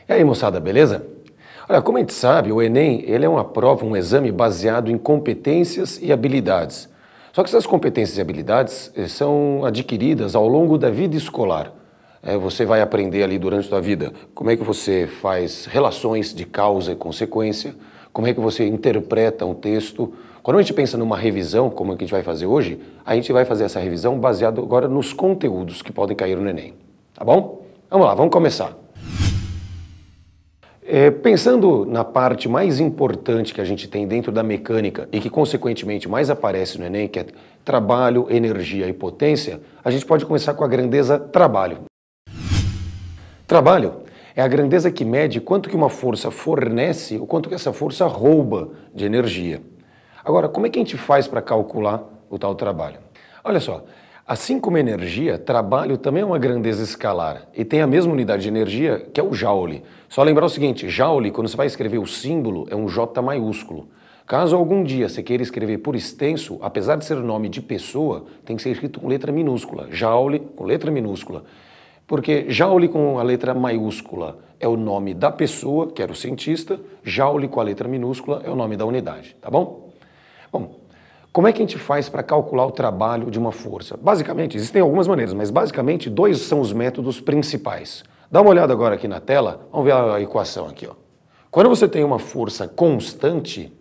E aí, moçada, beleza? Olha, como a gente sabe, o Enem ele é uma prova, um exame baseado em competências e habilidades. Só que essas competências e habilidades são adquiridas ao longo da vida escolar. Você vai aprender ali durante a sua vida como é que você faz relações de causa e consequência, como é que você interpreta um texto. Quando a gente pensa numa revisão, como é que a gente vai fazer hoje, a gente vai fazer essa revisão baseado agora nos conteúdos que podem cair no Enem. Tá bom? Vamos lá, vamos começar. Pensando na parte mais importante que a gente tem dentro da mecânica e que consequentemente mais aparece no Enem, que é trabalho, energia e potência, a gente pode começar com a grandeza trabalho. Trabalho é a grandeza que mede quanto que uma força fornece ou quanto que essa força rouba de energia. Agora, como é que a gente faz para calcular o tal trabalho? Olha só, assim como energia, trabalho também é uma grandeza escalar e tem a mesma unidade de energia que é o joule. Só lembrar o seguinte, joule, quando você vai escrever o símbolo, é um J maiúsculo. Caso algum dia você queira escrever por extenso, apesar de ser nome de pessoa, tem que ser escrito com letra minúscula, joule com letra minúscula. Porque joule com a letra maiúscula é o nome da pessoa, que era o cientista, joule com a letra minúscula é o nome da unidade, tá bom? Bom, como é que a gente faz para calcular o trabalho de uma força? Basicamente, existem algumas maneiras, mas basicamente dois são os métodos principais. Dá uma olhada agora aqui na tela, vamos ver a equação aqui, ó. Quando você tem uma força constante,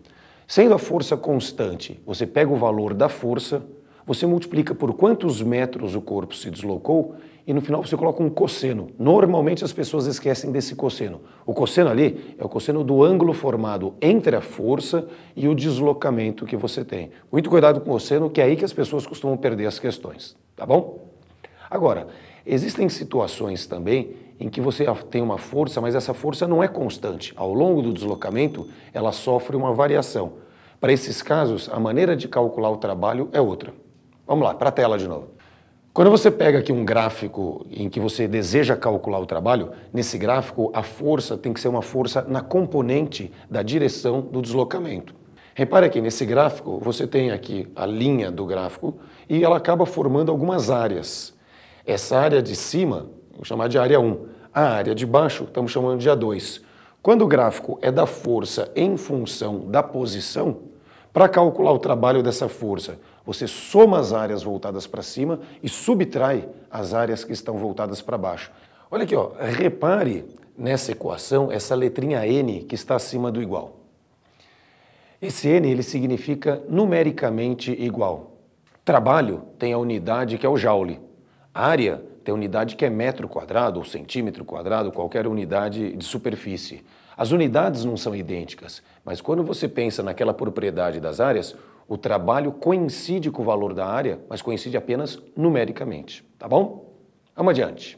sendo a força constante, você pega o valor da força, você multiplica por quantos metros o corpo se deslocou e no final você coloca um cosseno. Normalmente as pessoas esquecem desse cosseno. O cosseno ali é o cosseno do ângulo formado entre a força e o deslocamento que você tem. Muito cuidado com o cosseno, que é aí que as pessoas costumam perder as questões, tá bom? Agora, existem situações também em que você tem uma força, mas essa força não é constante. Ao longo do deslocamento, ela sofre uma variação. Para esses casos, a maneira de calcular o trabalho é outra. Vamos lá, para a tela de novo. Quando você pega aqui um gráfico em que você deseja calcular o trabalho, nesse gráfico a força tem que ser uma força na componente da direção do deslocamento. Repare aqui, nesse gráfico você tem aqui a linha do gráfico e ela acaba formando algumas áreas. Essa área de cima, vamos chamar de área 1. A área de baixo, estamos chamando de A2. Quando o gráfico é da força em função da posição, para calcular o trabalho dessa força, você soma as áreas voltadas para cima e subtrai as áreas que estão voltadas para baixo. Olha aqui, ó, repare nessa equação essa letrinha N que está acima do igual. Esse N ele significa numericamente igual. Trabalho tem a unidade que é o joule. Área tem a unidade que é metro quadrado ou centímetro quadrado, qualquer unidade de superfície. As unidades não são idênticas, mas quando você pensa naquela propriedade das áreas, o trabalho coincide com o valor da área, mas coincide apenas numericamente, tá bom? Vamos adiante.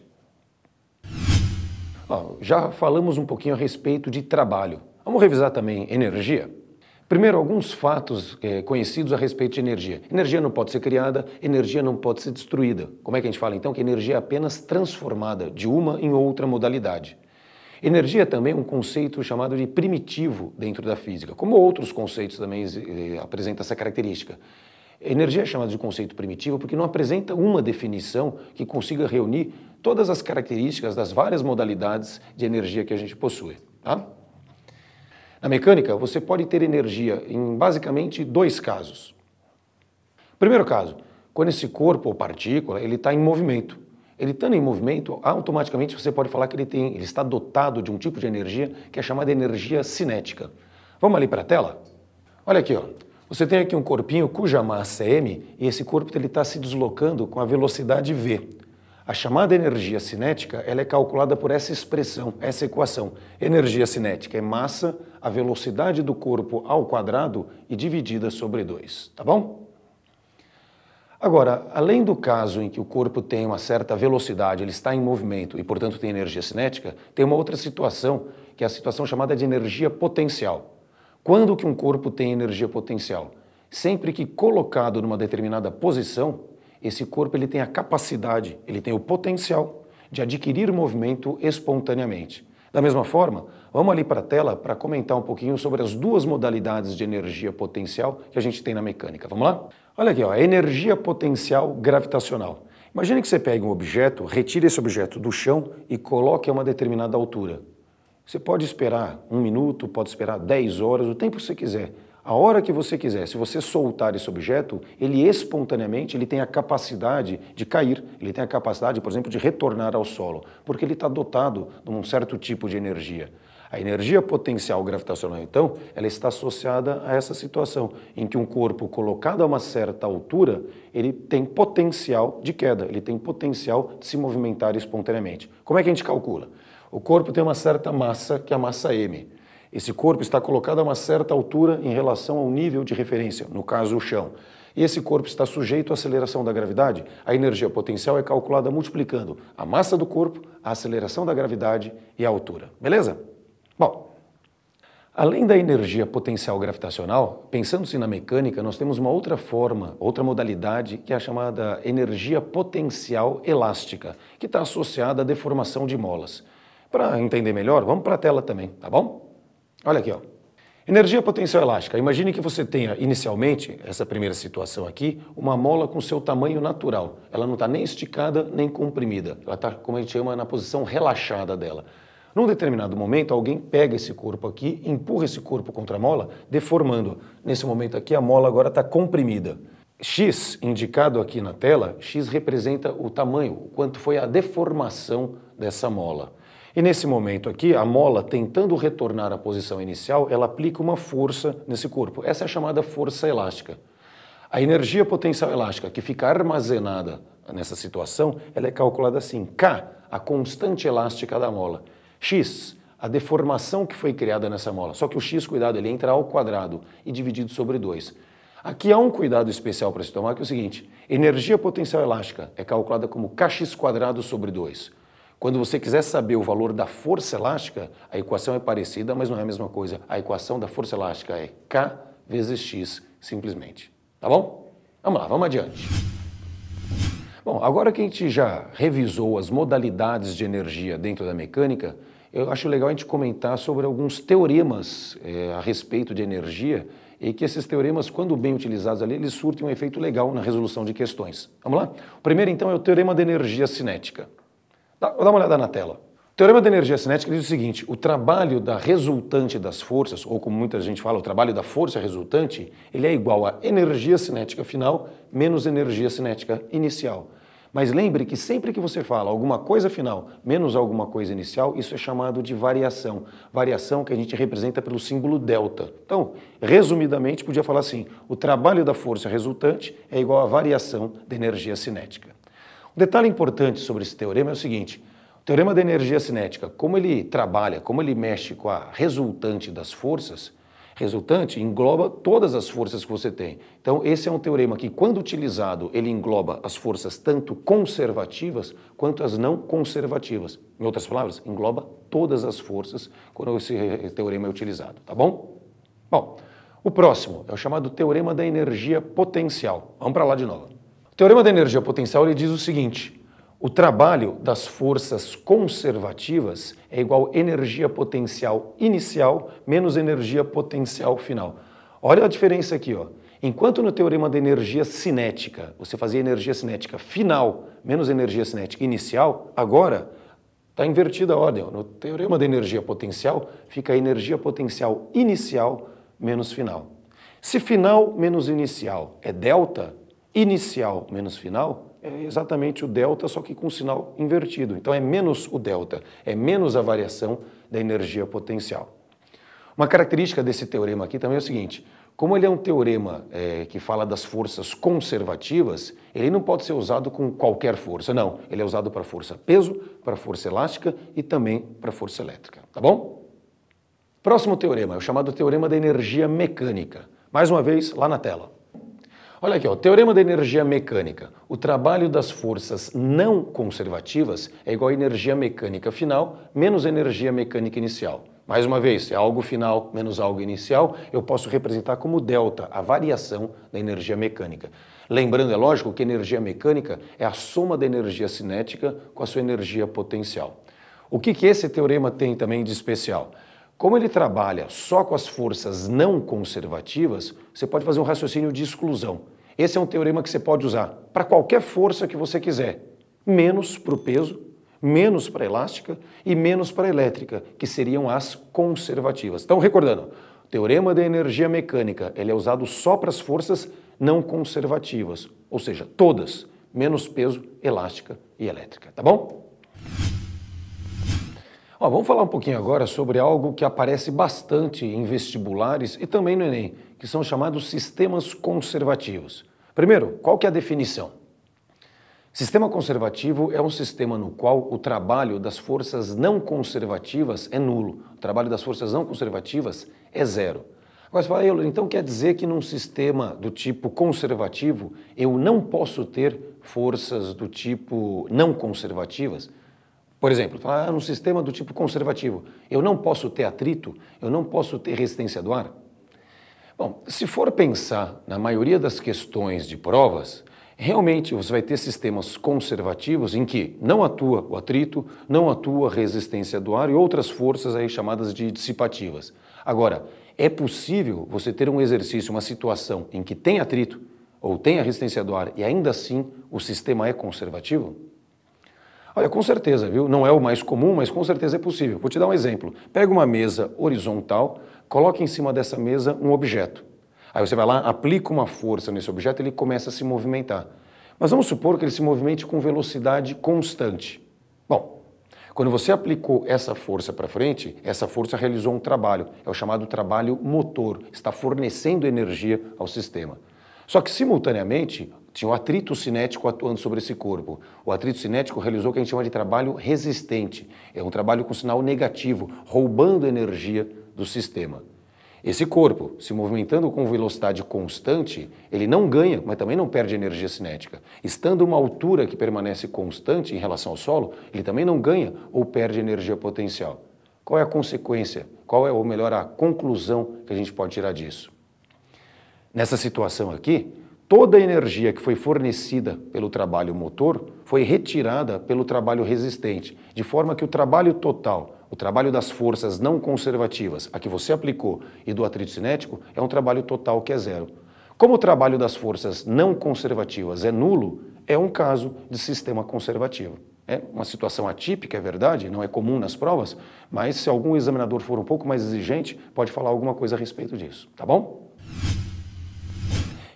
Já falamos um pouquinho a respeito de trabalho. Vamos revisar também energia? Primeiro, alguns fatos conhecidos a respeito de energia. Energia não pode ser criada, energia não pode ser destruída. Como é que a gente fala então que energia é apenas transformada de uma em outra modalidade? Energia também é um conceito chamado de primitivo dentro da física, como outros conceitos também apresentam essa característica. Energia é chamada de conceito primitivo porque não apresenta uma definição que consiga reunir todas as características das várias modalidades de energia que a gente possui, tá? Na mecânica, você pode ter energia em basicamente dois casos. Primeiro caso, quando esse corpo ou partícula ele está em movimento. Ele estando em movimento, automaticamente você pode falar que ele está dotado de um tipo de energia que é chamada energia cinética. Vamos ali para a tela? Olha aqui, ó. Você tem aqui um corpinho cuja massa é m e esse corpo está se deslocando com a velocidade v. A chamada energia cinética ela é calculada por essa expressão, essa equação. Energia cinética é massa, a velocidade do corpo ao quadrado e dividida sobre 2, tá bom? Agora, além do caso em que o corpo tem uma certa velocidade, ele está em movimento e, portanto, tem energia cinética, tem uma outra situação, que é a situação chamada de energia potencial. Quando que um corpo tem energia potencial? Sempre que colocado numa determinada posição, esse corpo ele tem a capacidade, ele tem o potencial de adquirir movimento espontaneamente. Da mesma forma, vamos ali para a tela para comentar um pouquinho sobre as duas modalidades de energia potencial que a gente tem na mecânica. Vamos lá? Olha aqui, ó, a energia potencial gravitacional. Imagine que você pegue um objeto, retire esse objeto do chão e coloque a uma determinada altura. Você pode esperar 1 minuto, pode esperar 10 horas, o tempo que você quiser. A hora que você quiser, se você soltar esse objeto, ele espontaneamente ele tem a capacidade de cair, ele tem a capacidade, por exemplo, de retornar ao solo, porque ele está dotado de um certo tipo de energia. A energia potencial gravitacional, então, ela está associada a essa situação, em que um corpo colocado a uma certa altura, ele tem potencial de queda, ele tem potencial de se movimentar espontaneamente. Como é que a gente calcula? O corpo tem uma certa massa, que é a massa m. Esse corpo está colocado a uma certa altura em relação ao nível de referência, no caso o chão. E esse corpo está sujeito à aceleração da gravidade. A energia potencial é calculada multiplicando a massa do corpo, a aceleração da gravidade e a altura. Beleza? Bom, além da energia potencial gravitacional, pensando-se na mecânica, nós temos uma outra forma, outra modalidade, que é a chamada energia potencial elástica, que está associada à deformação de molas. Para entender melhor, vamos para a tela também, tá bom? Olha aqui, ó. Energia potencial elástica. Imagine que você tenha, inicialmente, essa primeira situação aqui, uma mola com seu tamanho natural. Ela não está nem esticada, nem comprimida. Ela está, como a gente chama, na posição relaxada dela. Num determinado momento, alguém pega esse corpo aqui, empurra esse corpo contra a mola, deformando. Nesse momento aqui, a mola agora está comprimida. X, indicado aqui na tela, X representa o tamanho, o quanto foi a deformação dessa mola. E nesse momento aqui, a mola, tentando retornar à posição inicial, ela aplica uma força nesse corpo. Essa é a chamada força elástica. A energia potencial elástica que fica armazenada nessa situação, ela é calculada assim. K, a constante elástica da mola. X, a deformação que foi criada nessa mola. Só que o X, cuidado, ele entra ao quadrado e dividido sobre 2. Aqui há um cuidado especial para se tomar, que é o seguinte. Energia potencial elástica é calculada como kx² sobre 2. Quando você quiser saber o valor da força elástica, a equação é parecida, mas não é a mesma coisa. A equação da força elástica é K vezes X, simplesmente. Tá bom? Vamos lá, vamos adiante. Bom, agora que a gente já revisou as modalidades de energia dentro da mecânica, eu acho legal a gente comentar sobre alguns teoremas a respeito de energia e que esses teoremas, quando bem utilizados ali, eles surtem um efeito legal na resolução de questões. Vamos lá? O primeiro, então, é o teorema da energia cinética. Dá uma olhada na tela. O teorema da energia cinética diz o seguinte: o trabalho da resultante das forças, ou como muita gente fala, o trabalho da força resultante, ele é igual a energia cinética final menos energia cinética inicial. Mas lembre que sempre que você fala alguma coisa final menos alguma coisa inicial, isso é chamado de variação. Variação que a gente representa pelo símbolo delta. Então, resumidamente, podia falar assim: o trabalho da força resultante é igual à variação da energia cinética. Um detalhe importante sobre esse teorema é o seguinte: o teorema da energia cinética, como ele trabalha, como ele mexe com a resultante das forças, resultante engloba todas as forças que você tem. Então esse é um teorema que, quando utilizado, ele engloba as forças tanto conservativas quanto as não conservativas. Em outras palavras, engloba todas as forças quando esse teorema é utilizado, tá bom? Bom, o próximo é o chamado teorema da energia potencial. Vamos para lá de novo. O teorema da energia potencial ele diz o seguinte: o trabalho das forças conservativas é igual a energia potencial inicial menos energia potencial final. Olha a diferença aqui, ó. Enquanto no teorema da energia cinética você fazia energia cinética final menos energia cinética inicial, agora está invertida a ordem. No teorema da energia potencial fica a energia potencial inicial menos final. Se final menos inicial é delta, inicial menos final é exatamente o delta, só que com o sinal invertido. Então é menos o delta, é menos a variação da energia potencial. Uma característica desse teorema aqui também é o seguinte: como ele é um teorema que fala das forças conservativas, ele não pode ser usado com qualquer força, não. Ele é usado para força peso, para força elástica e também para força elétrica, tá bom? Próximo teorema é o chamado teorema da energia mecânica. Mais uma vez, lá na tela. Olha aqui, ó, teorema da energia mecânica. O trabalho das forças não conservativas é igual a energia mecânica final menos energia mecânica inicial. Mais uma vez, é algo final menos algo inicial, eu posso representar como delta, a variação da energia mecânica. Lembrando, é lógico, que energia mecânica é a soma da energia cinética com a sua energia potencial. O que esse teorema tem também de especial? Como ele trabalha só com as forças não conservativas, você pode fazer um raciocínio de exclusão. Esse é um teorema que você pode usar para qualquer força que você quiser, menos para o peso, menos para a elástica e menos para a elétrica, que seriam as conservativas. Então, recordando, o teorema da energia mecânica, ele é usado só para as forças não conservativas, ou seja, todas, menos peso, elástica e elétrica, tá bom? Vamos falar um pouquinho agora sobre algo que aparece bastante em vestibulares e também no Enem, que são chamados sistemas conservativos. Primeiro, qual que é a definição? Sistema conservativo é um sistema no qual o trabalho das forças não conservativas é nulo. O trabalho das forças não conservativas é zero. Agora você fala, então quer dizer que num sistema do tipo conservativo eu não posso ter forças do tipo não conservativas? Por exemplo, num sistema do tipo conservativo eu não posso ter atrito, eu não posso ter resistência do ar? Bom, se for pensar na maioria das questões de provas, realmente você vai ter sistemas conservativos em que não atua o atrito, não atua a resistência do ar e outras forças aí chamadas de dissipativas. Agora, é possível você ter um exercício, uma situação em que tem atrito ou tem a resistência do ar e ainda assim o sistema é conservativo? Olha, com certeza, viu? Não é o mais comum, mas com certeza é possível. Vou te dar um exemplo. Pega uma mesa horizontal, coloca em cima dessa mesa um objeto. Aí você vai lá, aplica uma força nesse objeto e ele começa a se movimentar. Mas vamos supor que ele se movimente com velocidade constante. Bom, quando você aplicou essa força para frente, essa força realizou um trabalho, é o chamado trabalho motor, está fornecendo energia ao sistema. Só que, simultaneamente, tinha o atrito cinético atuando sobre esse corpo. O atrito cinético realizou o que a gente chama de trabalho resistente. É um trabalho com sinal negativo, roubando energia do sistema. Esse corpo, se movimentando com velocidade constante, ele não ganha, mas também não perde energia cinética. Estando uma altura que permanece constante em relação ao solo, ele também não ganha ou perde energia potencial. Qual é a consequência? Qual é, ou melhor, a conclusão que a gente pode tirar disso? Nessa situação aqui, toda a energia que foi fornecida pelo trabalho motor foi retirada pelo trabalho resistente, de forma que o trabalho total, o trabalho das forças não conservativas, a que você aplicou, e do atrito cinético, é um trabalho total que é zero. Como o trabalho das forças não conservativas é nulo, é um caso de sistema conservativo. É uma situação atípica, é verdade, não é comum nas provas, mas se algum examinador for um pouco mais exigente, pode falar alguma coisa a respeito disso, tá bom?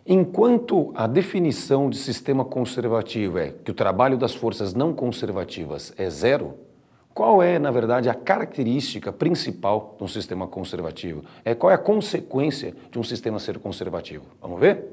Enquanto a definição de sistema conservativo é que o trabalho das forças não conservativas é zero, qual é, na verdade, a característica principal de um sistema conservativo? Qual é a consequência de um sistema ser conservativo? Vamos ver?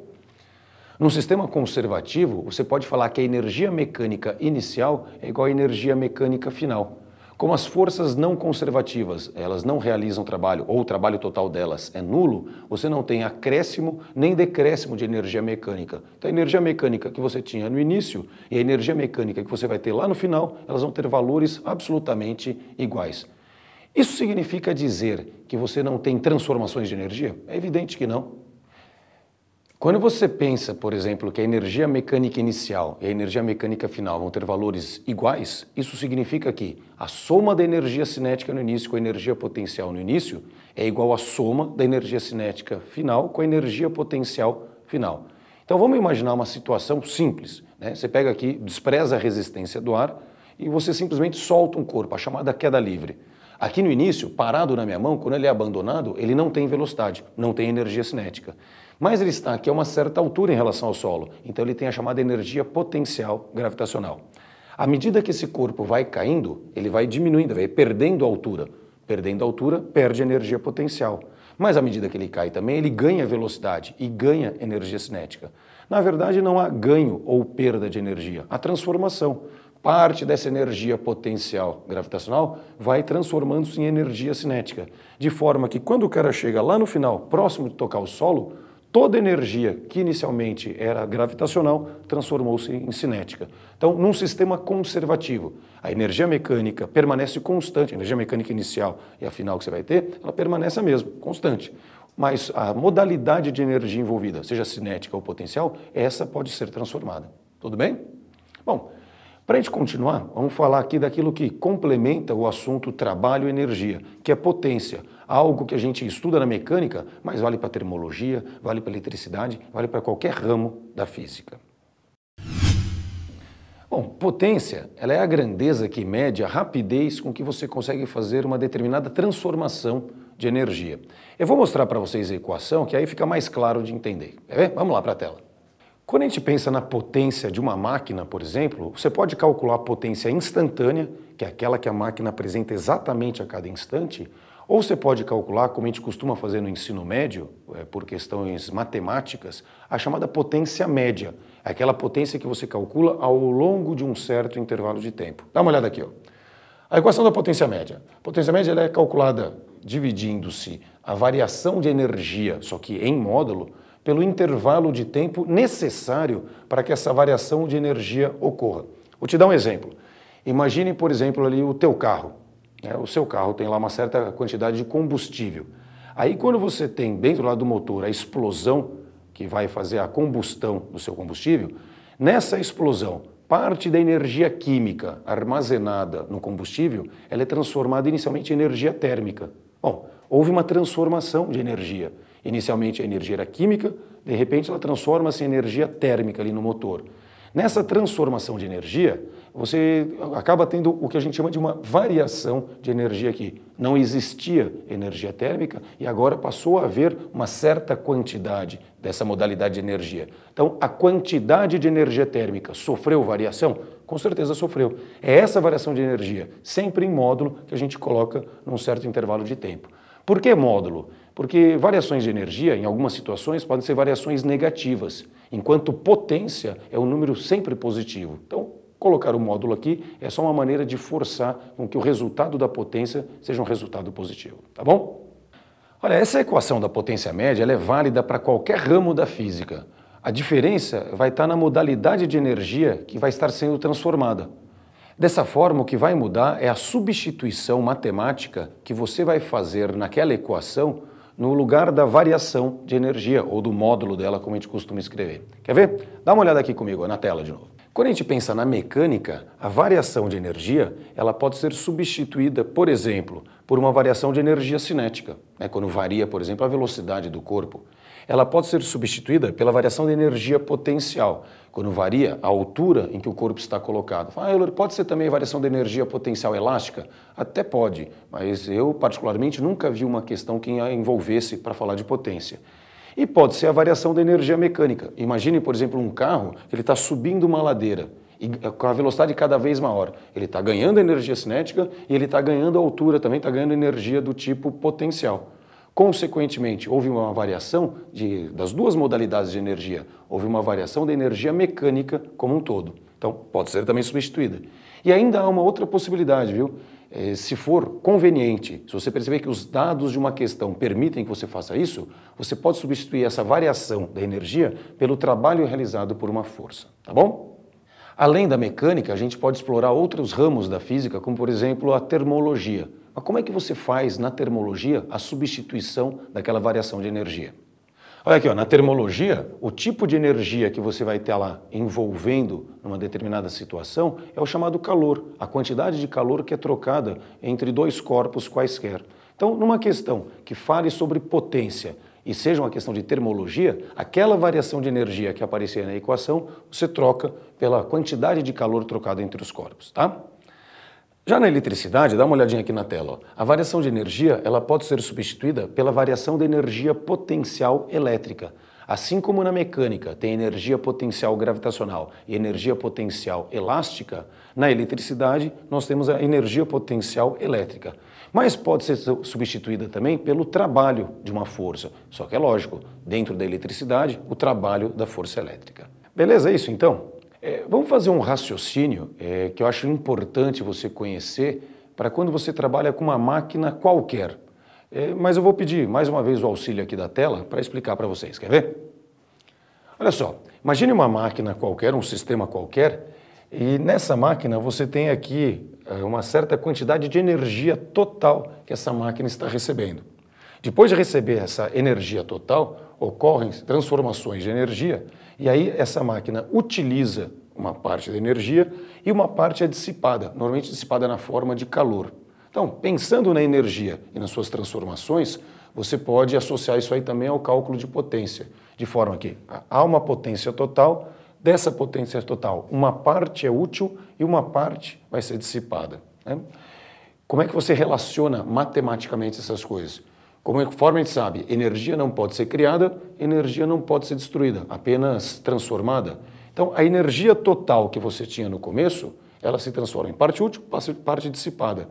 Num sistema conservativo, você pode falar que a energia mecânica inicial é igual à energia mecânica final. Como as forças não conservativas, elas não realizam trabalho, ou o trabalho total delas é nulo, você não tem acréscimo nem decréscimo de energia mecânica. Então a energia mecânica que você tinha no início e a energia mecânica que você vai ter lá no final, elas vão ter valores absolutamente iguais. Isso significa dizer que você não tem transformações de energia? É evidente que não. Quando você pensa, por exemplo, que a energia mecânica inicial e a energia mecânica final vão ter valores iguais, isso significa que a soma da energia cinética no início com a energia potencial no início é igual à soma da energia cinética final com a energia potencial final. Então vamos imaginar uma situação simples, né? Você pega aqui, despreza a resistência do ar e você simplesmente solta um corpo, a chamada queda livre. Aqui no início, parado na minha mão, quando ele é abandonado, ele não tem velocidade, não tem energia cinética. Mas ele está aqui a uma certa altura em relação ao solo, então ele tem a chamada energia potencial gravitacional. À medida que esse corpo vai caindo, ele vai diminuindo, vai perdendo altura. Perdendo altura, perde energia potencial. Mas à medida que ele cai também, ele ganha velocidade e ganha energia cinética. Na verdade, não há ganho ou perda de energia, há transformação. Parte dessa energia potencial gravitacional vai transformando-se em energia cinética, de forma que quando o cara chega lá no final, próximo de tocar o solo, toda a energia que inicialmente era gravitacional transformou-se em cinética. Então, num sistema conservativo, a energia mecânica permanece constante, a energia mecânica inicial e a final que você vai ter, ela permanece a mesma, constante. Mas a modalidade de energia envolvida, seja cinética ou potencial, essa pode ser transformada. Tudo bem? Bom, para a gente continuar, vamos falar aqui daquilo que complementa o assunto trabalho e energia, que é potência. Algo que a gente estuda na mecânica, mas vale para termologia, vale para eletricidade, vale para qualquer ramo da física. Bom, Bom, potência, ela é a grandeza que mede a rapidez com que você consegue fazer uma determinada transformação de energia. Eu vou mostrar para vocês a equação, que aí fica mais claro de entender. Quer ver? Vamos lá para a tela. Quando a gente pensa na potência de uma máquina, por exemplo, você pode calcular a potência instantânea, que é aquela que a máquina apresenta exatamente a cada instante, ou você pode calcular, como a gente costuma fazer no ensino médio, por questões matemáticas, a chamada potência média. É aquela potência que você calcula ao longo de um certo intervalo de tempo. Dá uma olhada aqui, ó. A equação da potência média. A potência média ela é calculada dividindo-se a variação de energia, só que em módulo, pelo intervalo de tempo necessário para que essa variação de energia ocorra. Vou te dar um exemplo. Imagine, por exemplo, ali o teu carro. O seu carro tem lá uma certa quantidade de combustível. Aí quando você tem dentro lá do motor a explosão, que vai fazer a combustão do seu combustível, nessa explosão, parte da energia química armazenada no combustível, ela é transformada inicialmente em energia térmica. Bom, houve uma transformação de energia. Inicialmente a energia era química, de repente ela transforma-se em energia térmica ali no motor. Nessa transformação de energia, você acaba tendo o que a gente chama de uma variação de energia aqui. Não existia energia térmica e agora passou a haver uma certa quantidade dessa modalidade de energia. Então, a quantidade de energia térmica sofreu variação? Com certeza sofreu. É essa variação de energia, sempre em módulo, que a gente coloca num certo intervalo de tempo. Por que módulo? Porque variações de energia, em algumas situações, podem ser variações negativas, enquanto potência é um número sempre positivo. Então, colocar o módulo aqui é só uma maneira de forçar com que o resultado da potência seja um resultado positivo, tá bom? Olha, essa equação da potência média ela é válida para qualquer ramo da física. A diferença vai estar na modalidade de energia que vai estar sendo transformada. Dessa forma, o que vai mudar é a substituição matemática que você vai fazer naquela equação no lugar da variação de energia, ou do módulo dela, como a gente costuma escrever. Quer ver? Dá uma olhada aqui comigo, na tela de novo. Quando a gente pensa na mecânica, a variação de energia ela pode ser substituída, por exemplo, por uma variação de energia cinética, quando varia, por exemplo, a velocidade do corpo. Ela pode ser substituída pela variação de energia potencial, quando varia a altura em que o corpo está colocado. Pode ser também a variação de energia potencial elástica? Até pode, mas eu particularmente nunca vi uma questão que a envolvesse para falar de potência. E pode ser a variação da energia mecânica. Imagine, por exemplo, um carro que ele está subindo uma ladeira e com a velocidade cada vez maior. Ele está ganhando energia cinética e ele está ganhando altura, também está ganhando energia do tipo potencial. Consequentemente, houve uma variação das duas modalidades de energia. Houve uma variação da energia mecânica como um todo. Então, pode ser também substituída. E ainda há uma outra possibilidade, viu? Se for conveniente, se você perceber que os dados de uma questão permitem que você faça isso, você pode substituir essa variação da energia pelo trabalho realizado por uma força, tá bom? Além da mecânica, a gente pode explorar outros ramos da física, como por exemplo a termologia. Mas como é que você faz na termologia a substituição daquela variação de energia? Olha aqui, na termologia, o tipo de energia que você vai ter lá envolvendo numa determinada situação é o chamado calor, a quantidade de calor que é trocada entre dois corpos quaisquer. Então, numa questão que fale sobre potência e seja uma questão de termologia, aquela variação de energia que aparecer na equação, você troca pela quantidade de calor trocada entre os corpos, tá? Já na eletricidade, dá uma olhadinha aqui na tela. A variação de energia ela pode ser substituída pela variação da energia potencial elétrica. Assim como na mecânica tem energia potencial gravitacional e energia potencial elástica, na eletricidade nós temos a energia potencial elétrica. Mas pode ser substituída também pelo trabalho de uma força. Só que é lógico, dentro da eletricidade, o trabalho da força elétrica. Beleza, é isso então? Vamos fazer um raciocínio que eu acho importante você conhecer para quando você trabalha com uma máquina qualquer. Mas eu vou pedir mais uma vez o auxílio aqui da tela para explicar para vocês. Quer ver? Olha só, imagine uma máquina qualquer, um sistema qualquer, e nessa máquina você tem aqui uma certa quantidade de energia total que essa máquina está recebendo. Depois de receber essa energia total, ocorrem transformações de energia e aí essa máquina utiliza uma parte da energia e uma parte é dissipada, normalmente dissipada na forma de calor. Então, pensando na energia e nas suas transformações, você pode associar isso aí também ao cálculo de potência, de forma que há uma potência total, dessa potência total, uma parte é útil e uma parte vai ser dissipada, né? Como é que você relaciona matematicamente essas coisas? Conforme a gente sabe, energia não pode ser criada, energia não pode ser destruída, apenas transformada. Então, a energia total que você tinha no começo, ela se transforma em parte útil, parte dissipada.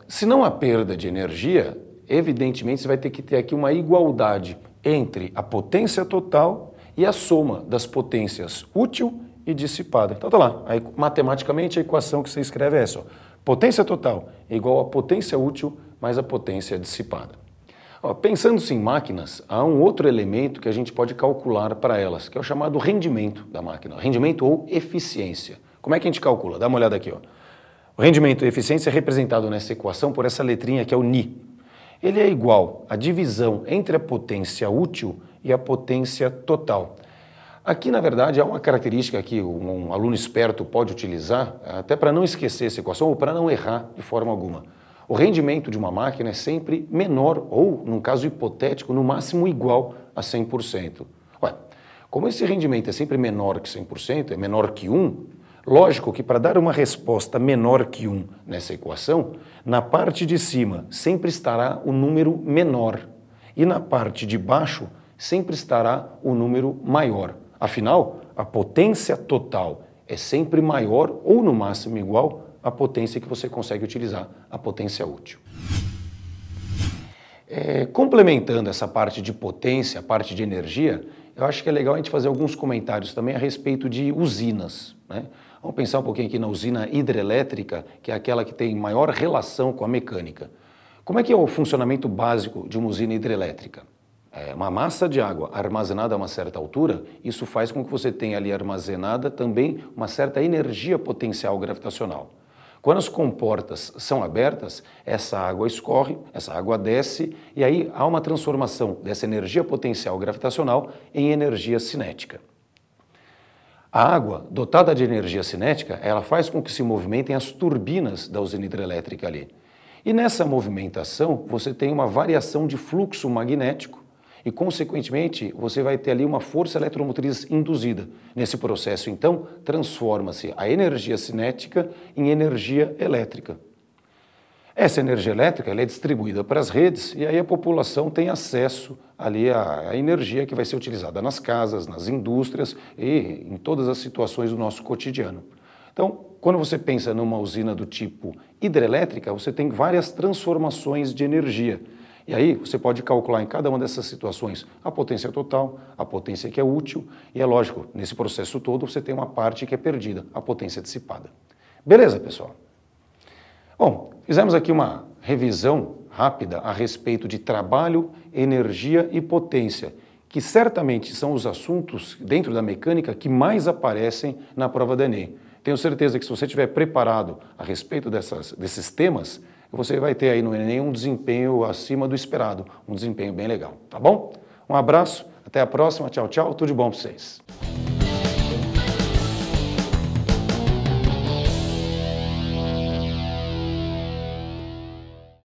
Se não há perda de energia, evidentemente você vai ter que ter aqui uma igualdade entre a potência total e a soma das potências útil e dissipada. Então tá lá, matematicamente a equação que você escreve é essa, ó. Potência total é igual a potência útil mais a potência dissipada. Pensando-se em máquinas, há um outro elemento que a gente pode calcular para elas, que é o chamado rendimento da máquina, rendimento ou eficiência. Como é que a gente calcula? Dá uma olhada aqui, ó. O rendimento e eficiência é representado nessa equação por essa letrinha que é o Ni. Ele é igual à divisão entre a potência útil e a potência total. Aqui, na verdade, há uma característica que um aluno esperto pode utilizar, até para não esquecer essa equação ou para não errar de forma alguma. O rendimento de uma máquina é sempre menor ou, num caso hipotético, no máximo igual a 100%. Ué, como esse rendimento é sempre menor que 100%, é menor que 1, lógico que para dar uma resposta menor que 1 nessa equação, na parte de cima sempre estará o número menor e na parte de baixo sempre estará o número maior. Afinal, a potência total é sempre maior ou no máximo igual à potência que você consegue utilizar, a potência útil. Complementando essa parte de potência, a parte de energia, eu acho que é legal a gente fazer alguns comentários também a respeito de usinas, né? Vamos pensar um pouquinho aqui na usina hidrelétrica, que é aquela que tem maior relação com a mecânica. Como é que é o funcionamento básico de uma usina hidrelétrica? Uma massa de água armazenada a uma certa altura, isso faz com que você tenha ali armazenada também uma certa energia potencial gravitacional. Quando as comportas são abertas, essa água escorre, essa água desce e aí há uma transformação dessa energia potencial gravitacional em energia cinética. A água, dotada de energia cinética, ela faz com que se movimentem as turbinas da usina hidrelétrica ali. E nessa movimentação, você tem uma variação de fluxo magnético e, consequentemente, você vai ter ali uma força eletromotriz induzida. Nesse processo, então, transforma-se a energia cinética em energia elétrica. Essa energia elétrica ela é distribuída para as redes e aí a população tem acesso ali à energia que vai ser utilizada nas casas, nas indústrias e em todas as situações do nosso cotidiano. Então, quando você pensa numa usina do tipo hidrelétrica, você tem várias transformações de energia. E aí você pode calcular em cada uma dessas situações a potência total, a potência que é útil e é lógico, nesse processo todo você tem uma parte que é perdida, a potência dissipada. Beleza, pessoal? Bom, fizemos aqui uma revisão rápida a respeito de trabalho, energia e potência, que certamente são os assuntos dentro da mecânica que mais aparecem na prova do Enem. Tenho certeza que se você estiver preparado a respeito desses temas, você vai ter aí no Enem um desempenho acima do esperado, um desempenho bem legal, tá bom? Um abraço, até a próxima, tchau, tchau, tudo de bom para vocês.